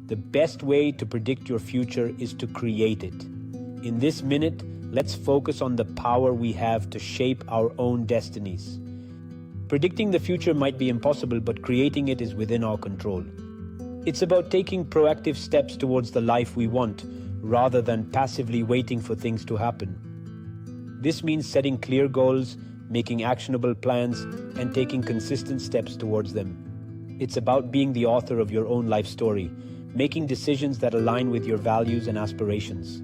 The best way to predict your future is to create it. In this minute, let's focus on the power we have to shape our own destinies. Predicting the future might be impossible, but creating it is within our control. It's about taking proactive steps towards the life we want, rather than passively waiting for things to happen. This means setting clear goals, making actionable plans, and taking consistent steps towards them. It's about being the author of your own life story, making decisions that align with your values and aspirations.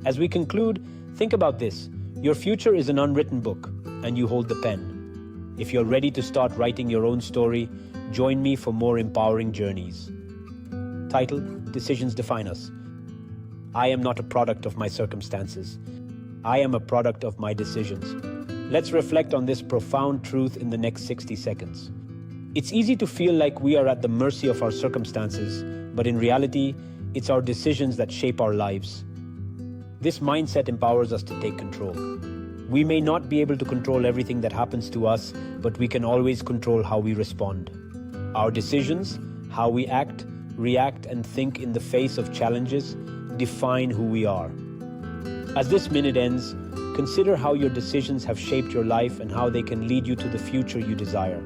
As we conclude, think about this. Your future is an unwritten book, and you hold the pen. If you're ready to start writing your own story, join me for more empowering journeys. Title: Decisions Define Us. I am not a product of my circumstances. I am a product of my decisions. Let's reflect on this profound truth in the next 60 seconds. It's easy to feel like we are at the mercy of our circumstances, but in reality, it's our decisions that shape our lives. This mindset empowers us to take control. We may not be able to control everything that happens to us, but we can always control how we respond. Our decisions, how we act, react, and think in the face of challenges define who we are. As this minute ends, consider how your decisions have shaped your life and how they can lead you to the future you desire.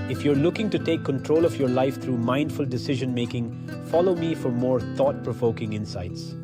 If you're looking to take control of your life through mindful decision-making, follow me for more thought-provoking insights.